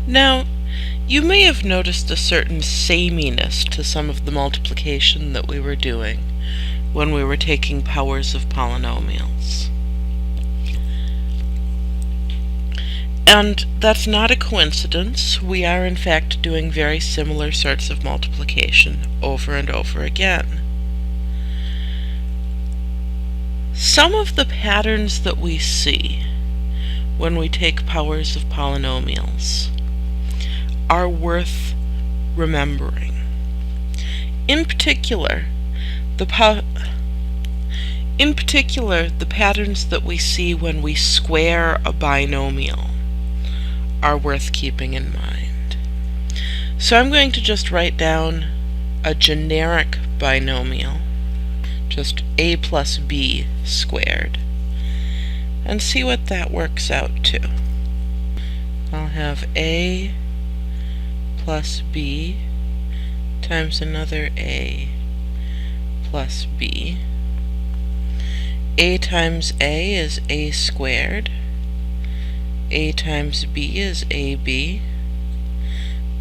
Now, you may have noticed a certain sameness to some of the multiplication that we were doing when we were taking powers of polynomials. And that's not a coincidence. We are in fact doing very similar sorts of multiplication over and over again. Some of the patterns that we see when we take powers of polynomials are worth remembering. In particular, the patterns that we see when we square a binomial are worth keeping in mind. So I'm going to just write down a generic binomial, just a plus b squared, and see what that works out to. I'll have a plus b times another a plus b. A times a is a squared. A times b is ab.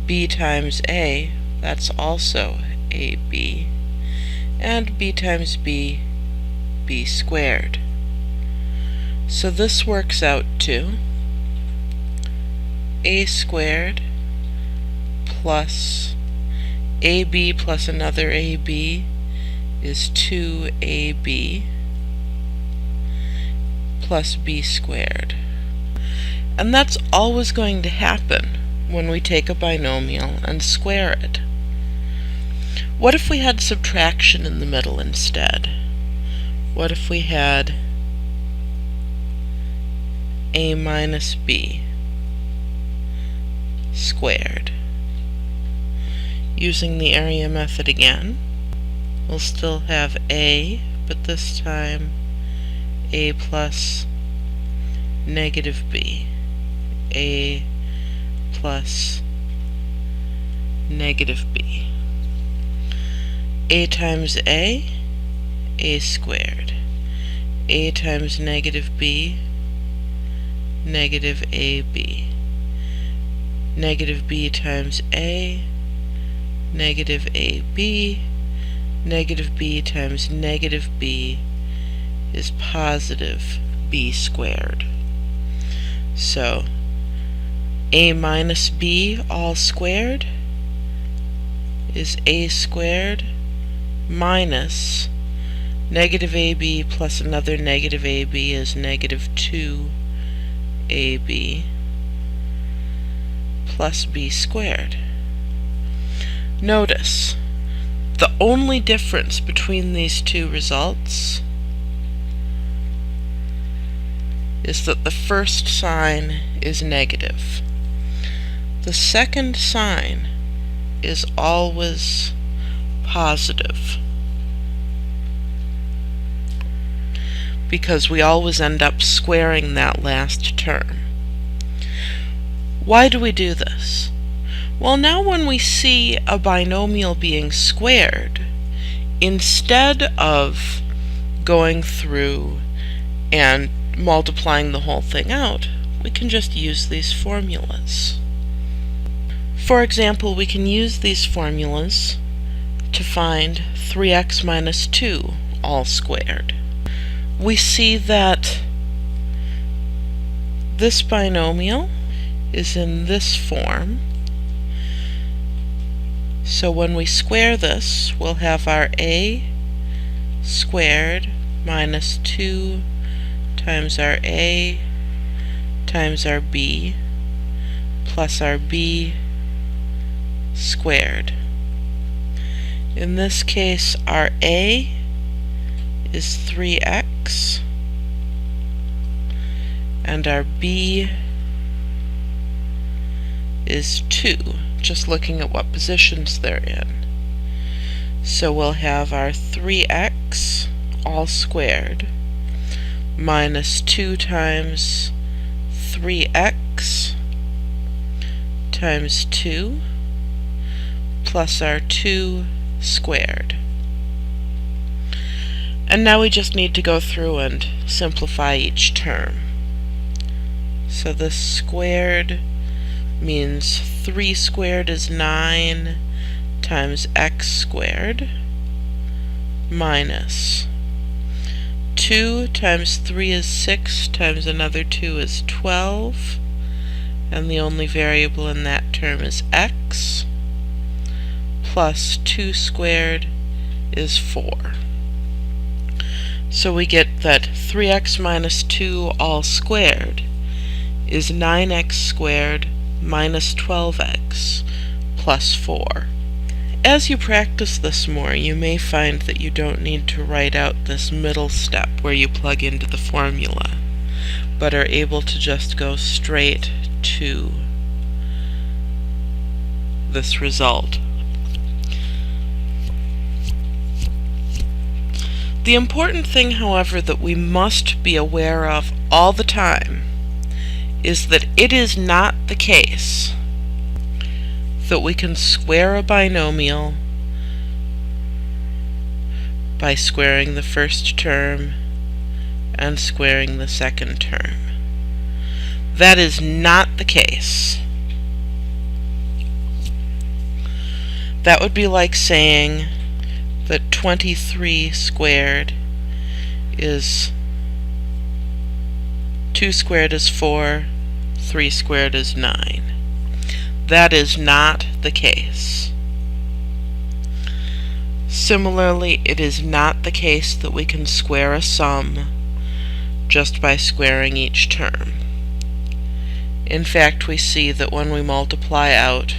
B times a, that's also ab. And b times b, b squared. So this works out to a squared plus ab plus another ab is 2ab plus b squared. And that's always going to happen when we take a binomial and square it. What if we had subtraction in the middle instead? What if we had a minus b squared? Using the area method again, we'll still have a, but this time a plus negative b. A plus negative b. A times a squared. A times negative b, negative ab. Negative b times a, negative ab. Negative b times negative b is positive b squared. So a minus b all squared is a squared minus negative ab plus another negative ab is negative 2ab plus b squared. Notice, the only difference between these two results is that the first sign is negative. The second sign is always positive, because we always end up squaring that last term. Why do we do this? Well, now when we see a binomial being squared, instead of going through and multiplying the whole thing out, we can just use these formulas. For example, we can use these formulas to find 3x minus 2 all squared. We see that this binomial is in this form. So when we square this, we'll have our a squared minus 2 times our a times our b plus our b squared. In this case, our a is 3x and our b is 2, just looking at what positions they're in. So we'll have our 3x all squared minus 2 times 3x times 2 plus our 2 squared. And now we just need to go through and simplify each term. So this squared means 3 squared is 9 times x squared minus 2 times 3 is 6 times another 2 is 12, and the only variable in that term is x, plus 2 squared is 4. So we get that 3x minus 2 all squared is 9x squared minus 12x plus 4. As you practice this more, you may find that you don't need to write out this middle step where you plug into the formula, but are able to just go straight to this result. The important thing, however, that we must be aware of all the time is that it is not the case that we can square a binomial by squaring the first term and squaring the second term. That is not the case. That would be like saying that 23 squared is 2 squared is 4, 3 squared is 9. That is not the case. Similarly, it is not the case that we can square a sum just by squaring each term. In fact, we see that when we multiply out,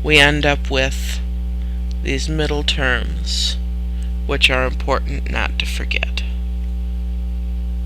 we end up with these middle terms, which are important not to forget.